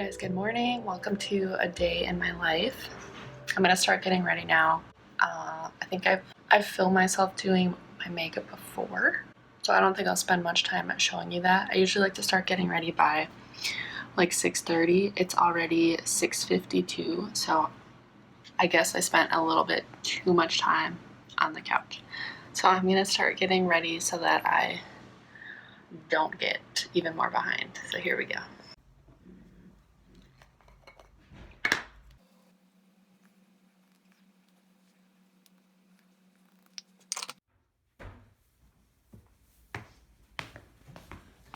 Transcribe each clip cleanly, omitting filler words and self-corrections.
guys, good morning. Welcome to a day in my life. I'm gonna start getting ready now. I think I've filmed myself doing my makeup before, so I don't think I'll spend much time at showing you that. I usually like to start getting ready by like 6:30. It's already 6:52, so I guess I spent a little bit too much time on the couch. So I'm gonna start getting ready so that I don't get even more behind. So here we go.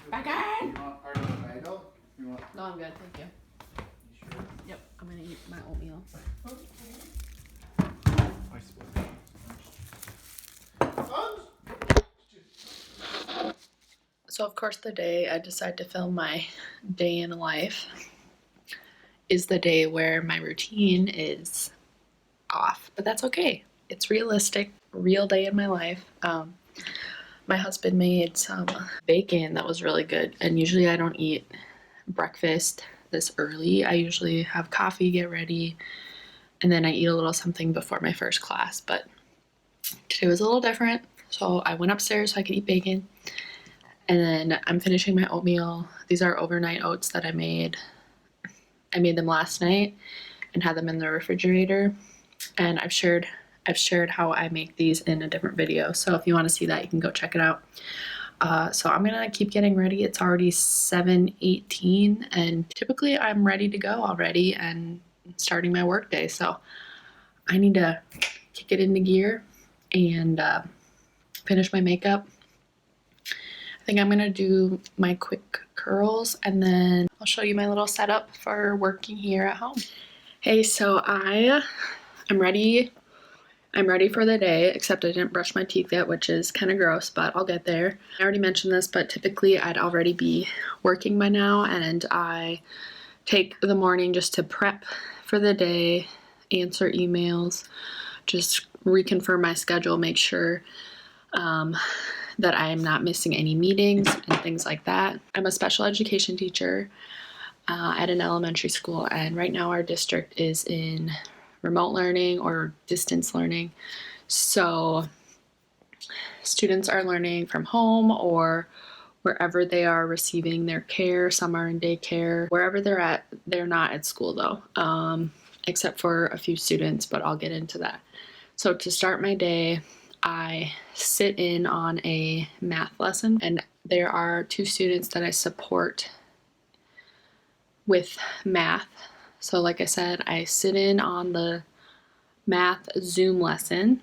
Back in! You want part of the bagel? No, I'm good, thank you. You sure? Yep, I'm gonna eat my oatmeal. I suppose. So of course the day I decide to film my day in life is the day where my routine is off, but that's okay. It's realistic, real day in my life. My husband made some bacon that was really good, and usually I don't eat breakfast this early. I usually have coffee, get ready, and then I eat a little something before my first class, but today was a little different. So I went upstairs so I could eat bacon, and then I'm finishing my oatmeal. These are overnight oats that I made. I made them last night and had them in the refrigerator, and I've shared how I make these in a different video. So if you want to see that, you can go check it out. So I'm gonna keep getting ready. It's already 7:18, and typically I'm ready to go already and starting my work day. So I need to kick it into gear and finish my makeup. I think I'm gonna do my quick curls, and then I'll show you my little setup for working here at home. Hey, so I'm ready. I'm ready for the day, except I didn't brush my teeth yet, which is kind of gross, but I'll get there. I already mentioned this, but typically I'd already be working by now, and I take the morning just to prep for the day, answer emails, just reconfirm my schedule, make sure that I am not missing any meetings and things like that. I'm a special education teacher at an elementary school, and right now our district is in remote learning or distance learning. So students are learning from home or wherever they are receiving their care. Some are in daycare. Wherever they're at, they're not at school though, except for a few students, but I'll get into that. So to start my day, I sit in on a math lesson, and there are two students that I support with math. So like I said, I sit in on the math Zoom lesson,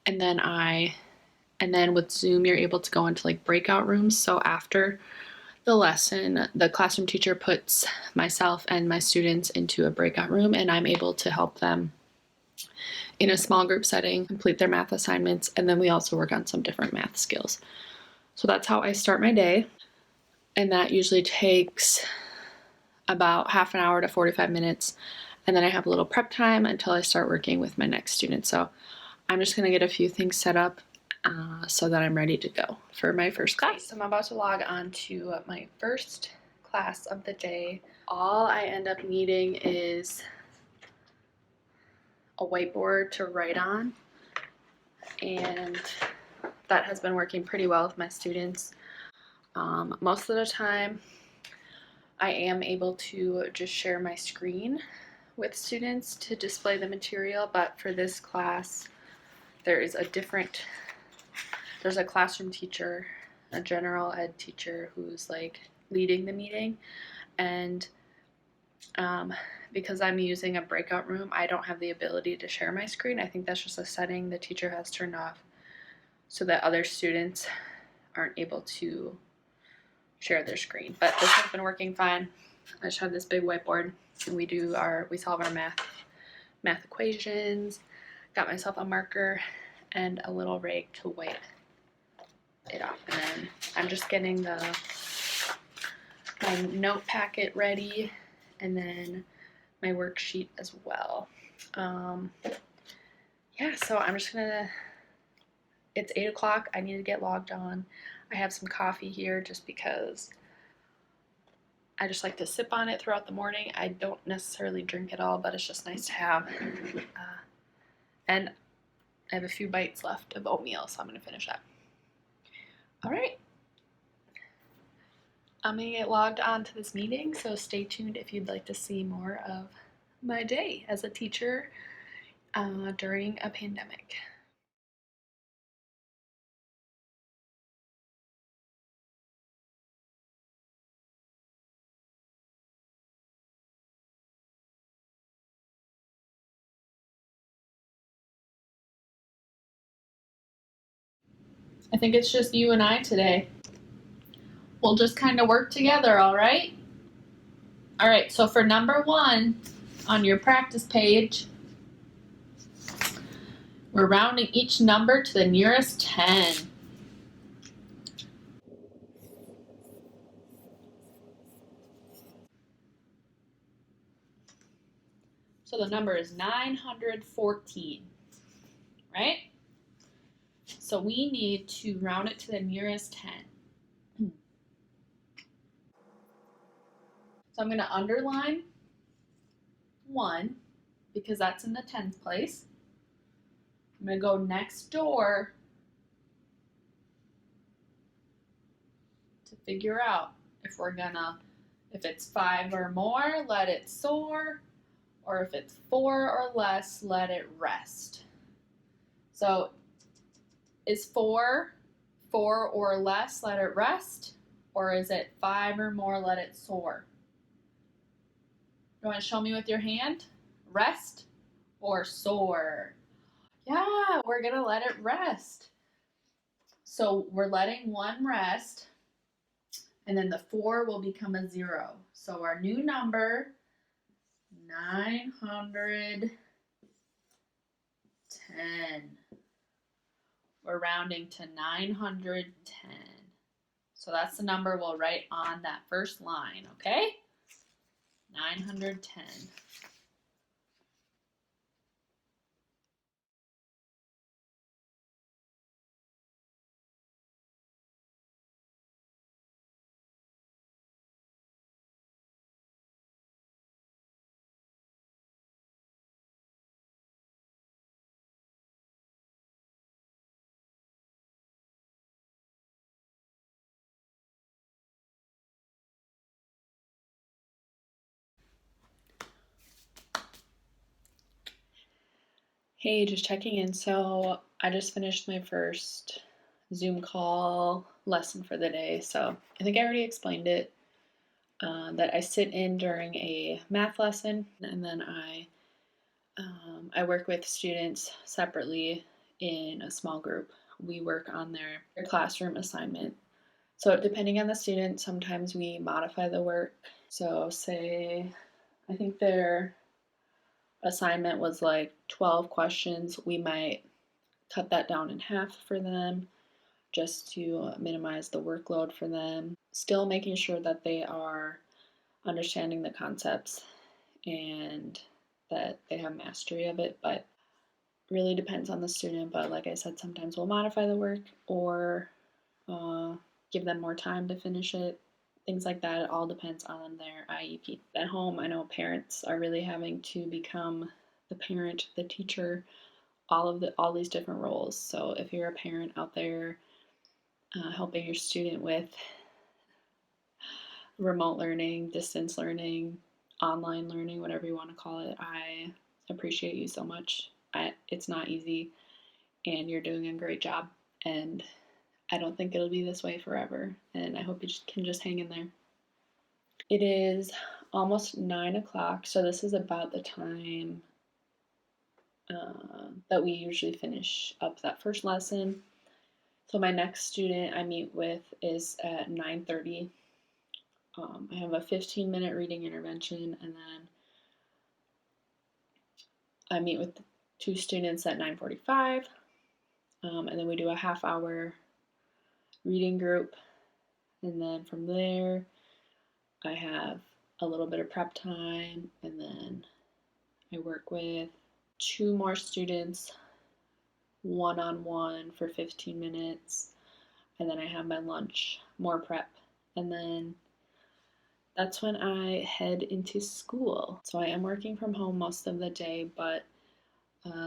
and then with Zoom you're able to go into like breakout rooms. So after the lesson, the classroom teacher puts myself and my students into a breakout room, and I'm able to help them in a small group setting complete their math assignments, and then we also work on some different math skills. So that's how I start my day, and that usually takes about half an hour to 45 minutes, and then I have a little prep time until I start working with my next student. So I'm just gonna get a few things set up so that I'm ready to go for my first class. So I'm about to log on to my first class of the day. All I end up needing is a whiteboard to write on, and that has been working pretty well with my students. Most of the time I am able to just share my screen with students to display the material, but for this class there's a classroom teacher, a general ed teacher who's like leading the meeting, and because I'm using a breakout room, I don't have the ability to share my screen. I think that's just a setting the teacher has turned off so that other students aren't able to share their screen. But this has been working fine. I just have this big whiteboard, and we solve our math equations. Got myself a marker and a little rag to wipe it off, and then I'm just getting my note packet ready, and then my worksheet as well. Yeah, so I'm just gonna, it's 8 o'clock, I need to get logged on. I have some coffee here just because I just like to sip on it throughout the morning. I don't necessarily drink it all, but it's just nice to have. And I have a few bites left of oatmeal, so I'm going to finish that. All right. I'm going to get logged on to this meeting, so stay tuned if you'd like to see more of my day as a teacher during a pandemic. I think it's just you and I today. We'll just kind of work together, all right? All right, so for number 1 on your practice page, we're rounding each number to the nearest 10. So the number is 914, right? So we need to round it to the nearest 10. So I'm going to underline 1 because that's in the 10th place. I'm going to go next door to figure out if it's 5 or more, let it soar, or if it's 4 or less, let it rest. So is 4 or less, let it rest, or is it 5 or more, let it soar? You want to show me with your hand? Rest or soar? Yeah, we're going to let it rest. So we're letting 1 rest, and then the 4 will become a 0. So our new number, 910. We're rounding to 910. So that's the number we'll write on that first line, okay? 910. Hey, just checking in. So I just finished my first Zoom call lesson for the day. So I think I already explained it, that I sit in during a math lesson, and then I work with students separately in a small group. We work on their classroom assignment. So depending on the student, sometimes we modify the work. So say, I think their assignment was like 12 questions. We might cut that down in half for them just to minimize the workload for them. Still making sure that they are understanding the concepts and that they have mastery of it, but really depends on the student. But like I said, sometimes we'll modify the work or give them more time to finish it. Things like that. It all depends on their IEP. At home, I know parents are really having to become the parent, the teacher, all these different roles. So if you're a parent out there helping your student with remote learning, distance learning, online learning, whatever you want to call it, I appreciate you so much. It's not easy, and you're doing a great job. And I don't think it'll be this way forever. And I hope you can just hang in there. It is almost 9 o'clock, so this is about the time that we usually finish up that first lesson. So my next student I meet with is at 9:30. I have a 15-minute reading intervention, and then I meet with 2 students at 9:45, and then we do a half-hour reading group, and then from there I have a little bit of prep time, and then I work with 2 more students one-on-one for 15 minutes, and then I have my lunch, more prep, and then that's when I head into school. So I am working from home most of the day, but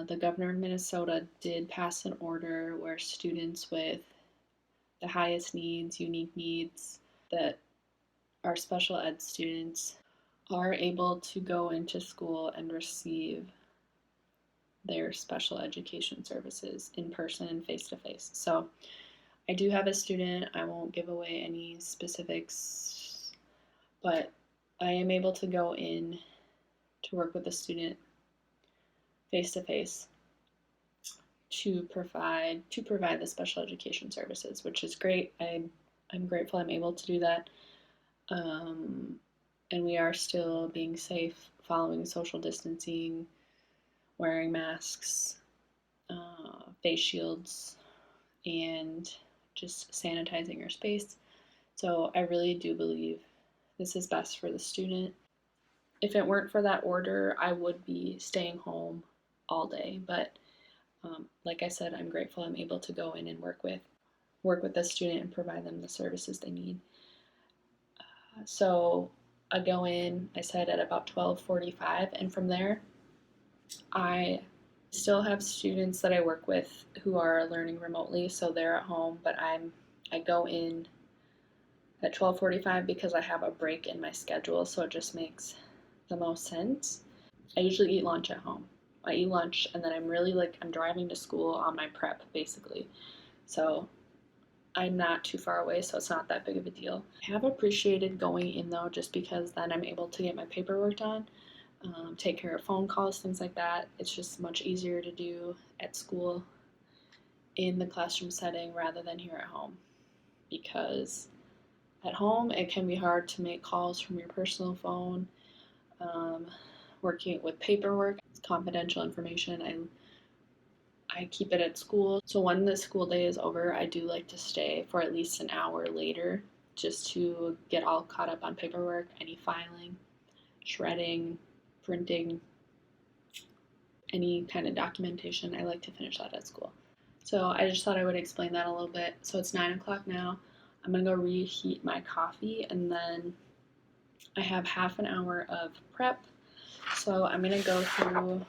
the governor of Minnesota did pass an order where students with the highest needs, unique needs, that are special ed students, are able to go into school and receive their special education services in person and face to face. So I do have a student. I won't give away any specifics, but I am able to go in to work with a student face to face to provide the special education services, which is great. I'm grateful I'm able to do that. Um, and we are still being safe, following social distancing, wearing masks, face shields, and just sanitizing your space. So I really do believe this is best for the student. If it weren't for that order, I would be staying home all day. But like I said, I'm grateful I'm able to go in and work with the student and provide them the services they need. So I go in, I said at about 12:45, and from there, I still have students that I work with who are learning remotely, so they're at home, but I go in at 12:45 because I have a break in my schedule, so it just makes the most sense. I usually eat lunch at home. I eat lunch and then I'm driving to school on my prep basically. So I'm not too far away, so it's not that big of a deal. I have appreciated going in though, just because then I'm able to get my paperwork done, take care of phone calls, things like that. It's just much easier to do at school in the classroom setting rather than here at home, because at home it can be hard to make calls from your personal phone. Um, Working with paperwork, it's confidential information. I keep it at school. So when the school day is over, I do like to stay for at least an hour later just to get all caught up on paperwork, any filing, shredding, printing, any kind of documentation. I like to finish that at school. So I just thought I would explain that a little bit. So it's 9 o'clock now. I'm gonna go reheat my coffee, and then I have half an hour of prep. So I'm gonna go through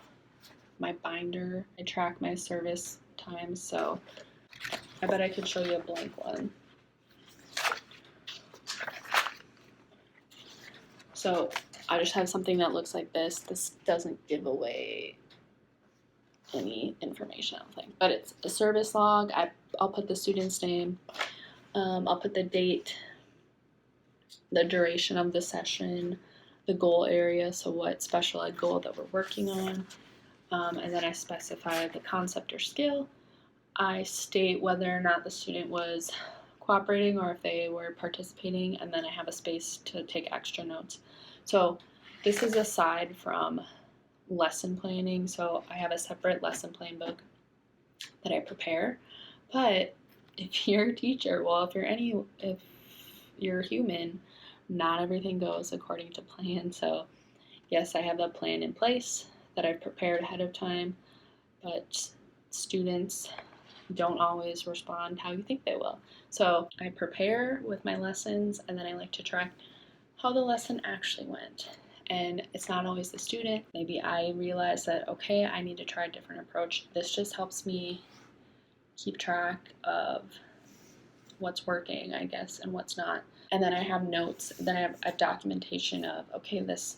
my binder. I track my service times, so I bet I could show you a blank one. So I just have something that looks like this. This doesn't give away any information, I don't think, but it's a service log. I'll put the student's name. I'll put the date, the duration of the session, the goal area, so what special ed goal that we're working on, and then I specify the concept or skill. I state whether or not the student was cooperating or if they were participating, and then I have a space to take extra notes. So this is aside from lesson planning, so I have a separate lesson plan book that I prepare. But if you're a teacher, well, if you're human, not everything goes according to plan. So yes, I have a plan in place that I've prepared ahead of time, but students don't always respond how you think they will. So I prepare with my lessons, and then I like to track how the lesson actually went. And it's not always the student. Maybe I realize that, okay, I need to try a different approach. This just helps me keep track of what's working, I guess, and what's not. And then I have notes. Then I have a documentation of, okay, this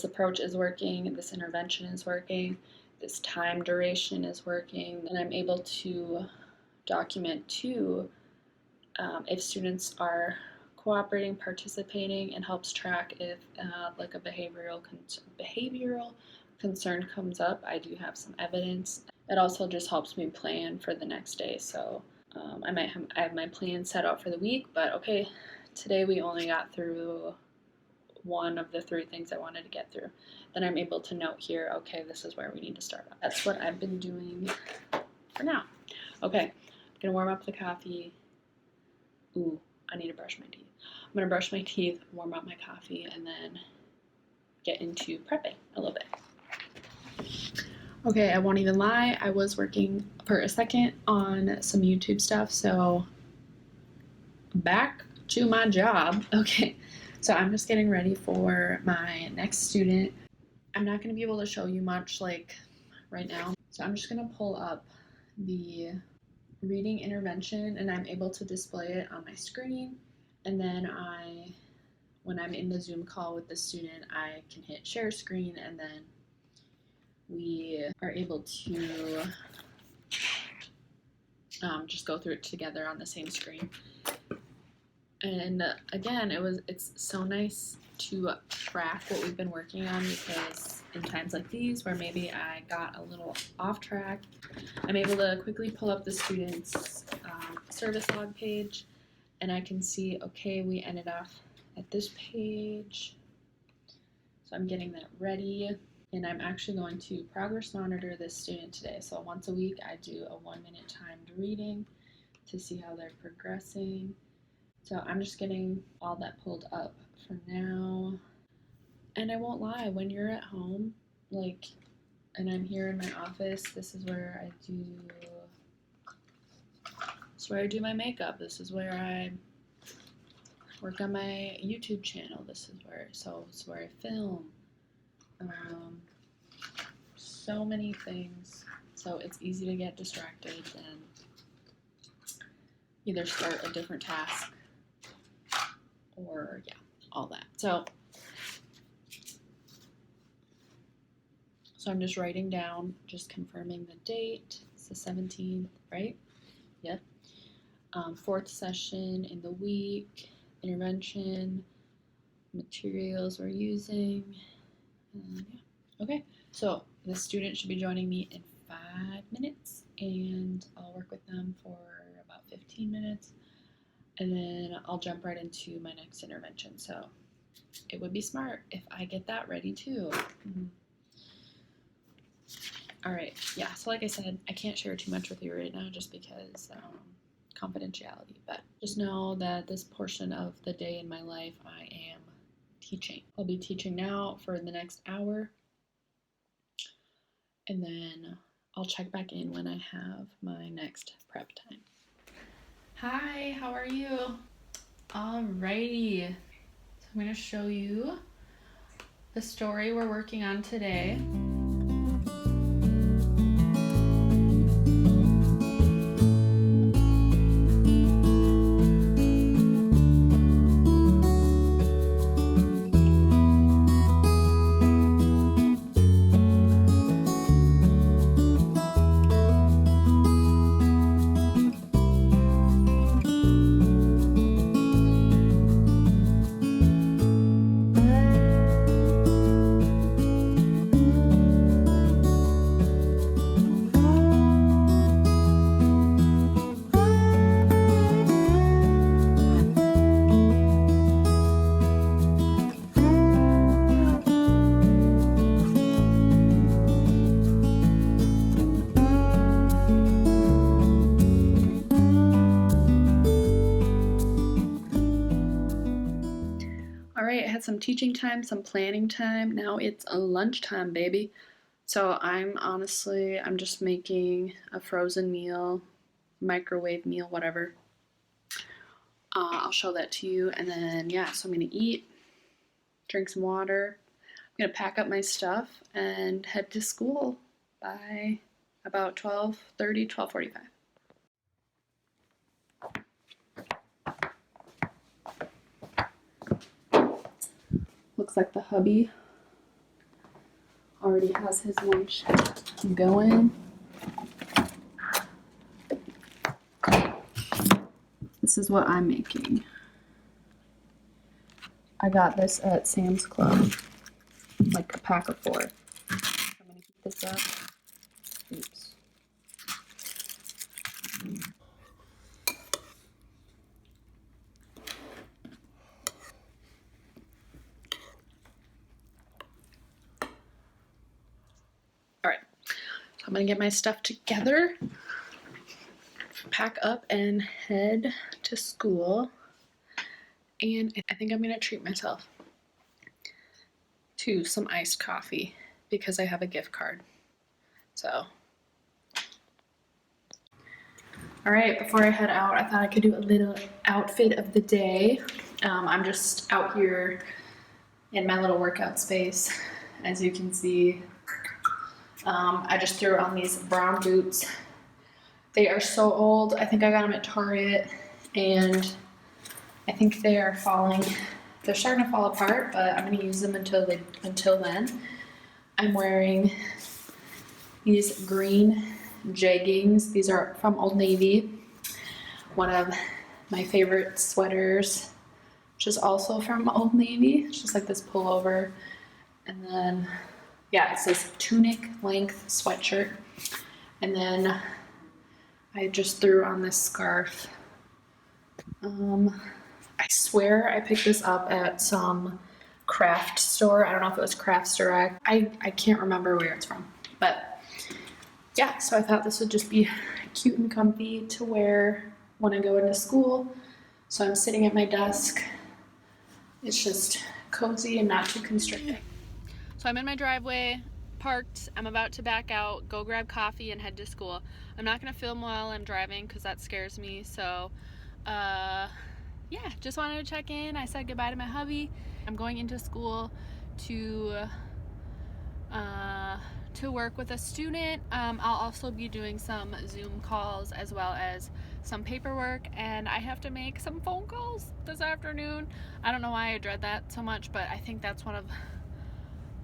approach is working, this intervention is working, this time duration is working, and I'm able to document too if students are cooperating, participating, and helps track if like a behavioral concern comes up. I do have some evidence. It also just helps me plan for the next day. So I have my plan set out for the week, but okay, today we only got through one of the three things I wanted to get through. Then I'm able to note here, okay, this is where we need to start. That's what I've been doing for now. Okay, I'm gonna warm up the coffee. Ooh, I need to brush my teeth. I'm gonna brush my teeth, warm up my coffee, and then get into prepping a little bit. Okay, I won't even lie, I was working for a second on some YouTube stuff, so back to my job. Okay, So I'm just getting ready for my next student. I'm not going to be able to show you much like right now. So I'm just going to pull up the reading intervention and I'm able to display it on my screen. And then when I'm in the Zoom call with the student, I can hit share screen and then we are able to just go through it together on the same screen. And again, it's so nice to track what we've been working on, because in times like these where maybe I got a little off track, I'm able to quickly pull up the student's service log page and I can see, okay, we ended off at this page. So I'm getting that ready, and I'm actually going to progress monitor this student today. So once a week I do a 1-minute timed reading to see how they're progressing. So I'm just getting all that pulled up for now. And I won't lie, when you're at home, like, and I'm here in my office, this is where I do my makeup. This is where I work on my YouTube channel. This is where I film. So many things. So it's easy to get distracted and either start a different task or all that. So I'm just writing down, just confirming the date. It's the 17th, right? Yep. 4th session in the week, intervention, materials we're using. Okay, so the student should be joining me in 5 minutes, and I'll work with them for about 15 minutes, and then I'll jump right into my next intervention. So it would be smart if I get that ready too. All right, yeah, so like I said, I can't share too much with you right now just because confidentiality, but just know that this portion of the day in my life I am teaching. I'll be teaching now for the next hour, and then I'll check back in when I have my next prep time. Hi, how are you? Alrighty, so I'm going to show you the story we're working on today. All right, I had some teaching time, some planning time. Now it's a lunchtime, baby. So I'm just making a frozen meal, microwave meal, whatever. I'll show that to you. And then, so I'm going to eat, drink some water. I'm going to pack up my stuff and head to school by about 12:30, 12:45. Looks like the hubby already has his lunch going. This is what I'm making. I got this at Sam's Club, like a pack of 4. I'm gonna heat this up. Oops. All right, so I'm gonna get my stuff together, pack up, and head to school. And I think I'm gonna treat myself to some iced coffee because I have a gift card. So, all right, before I head out, I thought I could do a little outfit of the day. I'm just out here in my little workout space. As you can see, I just threw on these brown boots. They are so old. I think I got them at Target, and I think they are falling. They're starting to fall apart, but I'm gonna use them until then. I'm wearing these green jeggings. These are from Old Navy. One of my favorite sweaters, which is also from Old Navy. It's just like this pullover. And then, yeah, it says tunic length sweatshirt. And then I just threw on this scarf. I swear I picked this up at some craft store. I don't know if it was Crafts Direct. I can't remember where it's from. But yeah, so I thought this would just be cute and comfy to wear when I go into school. So I'm sitting at my desk. It's just cozy and not too constricting. So I'm in my driveway, parked. I'm about to back out, go grab coffee, and head to school. I'm not gonna film while I'm driving because that scares me. So, yeah, just wanted to check in. I said goodbye to my hubby. I'm going into school to work with a student. I'll also be doing some Zoom calls as well as some paperwork, and I have to make some phone calls this afternoon. I don't know why I dread that so much, but I think that's one of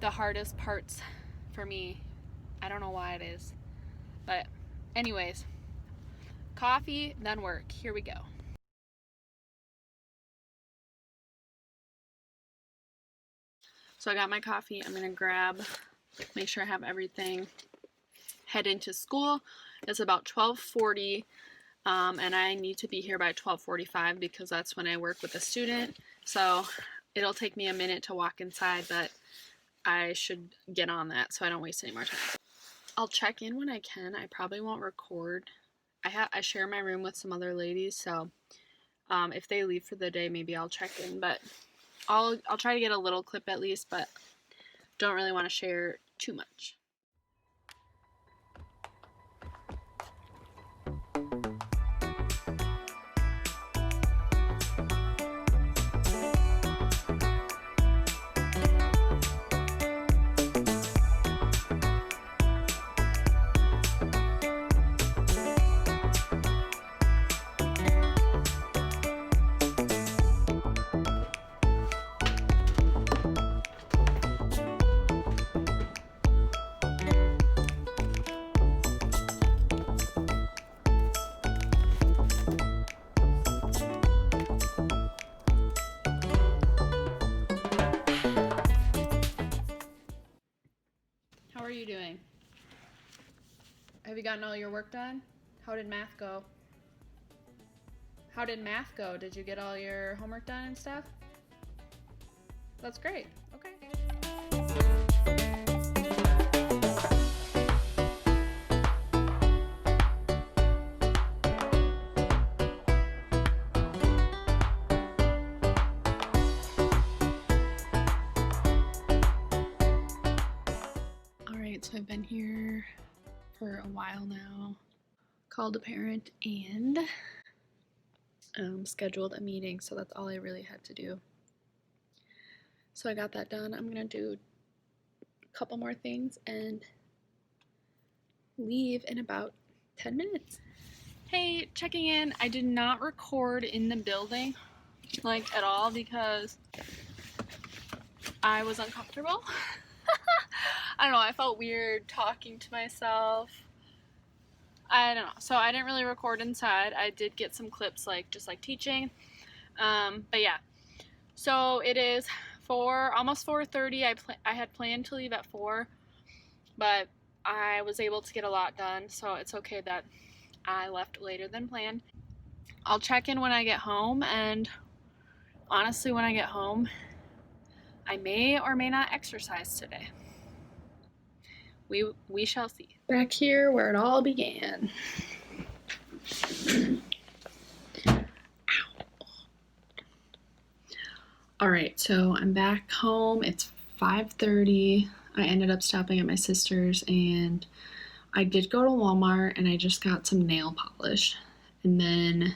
the hardest parts for me. I don't know why it is. But anyways, coffee, then work. Here we go. So I got my coffee. I'm gonna make sure I have everything, head into school. It's about 12:40, and I need to be here by 12:45 because that's when I work with a student. So it'll take me a minute to walk inside, but I should get on that so I don't waste any more time. I'll check in when I can. I probably won't record. I share my room with some other ladies, so if they leave for the day, maybe I'll check in, but I'll try to get a little clip at least, but don't really want to share too much. How are you doing? Have you gotten all your work done? How did math go? How did math go? Did you get all your homework done and stuff? That's great. Okay. Alright, so I've been here for a while now. Called a parent and scheduled a meeting, so that's all I really had to do. So I got that done. I'm gonna do a couple more things and leave in about 10 minutes. Hey, checking in. I did not record in the building, like at all, because I was uncomfortable. I don't know, I felt weird talking to myself. I don't know, so I didn't really record inside. I did get some clips, just like teaching, but yeah. So it is almost 4:30. I had planned to leave at 4, but I was able to get a lot done, so it's okay that I left later than planned. I'll check in when I get home, and honestly, when I get home, I may or may not exercise today. We shall see. Back here where it all began. Alright, so I'm back home. It's 5:30. I ended up stopping at my sister's, and I did go to Walmart and I just got some nail polish. And then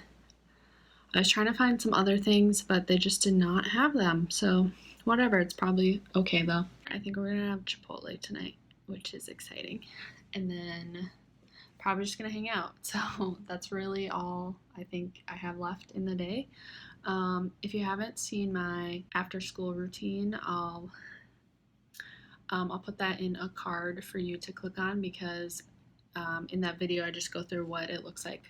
I was trying to find some other things, but they just did not have them. So whatever, it's probably okay though. I think we're gonna have Chipotle tonight, which is exciting. And then probably just gonna hang out. So that's really all I think I have left in the day. If you haven't seen my after school routine, I'll put that in a card for you to click on because in that video I just go through what it looks like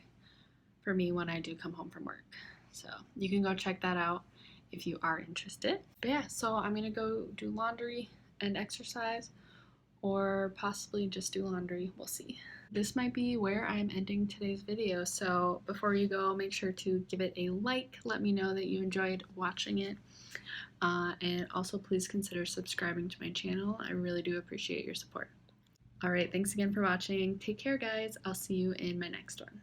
for me when I do come home from work. So you can go check that out if you are interested. But yeah, so I'm gonna go do laundry and exercise, or possibly just do laundry. We'll see. This might be where I'm ending today's video. So before you go, make sure to give it a like. Let me know that you enjoyed watching it. And also please consider subscribing to my channel. I really do appreciate your support. All right, thanks again for watching. Take care, guys. I'll see you in my next one.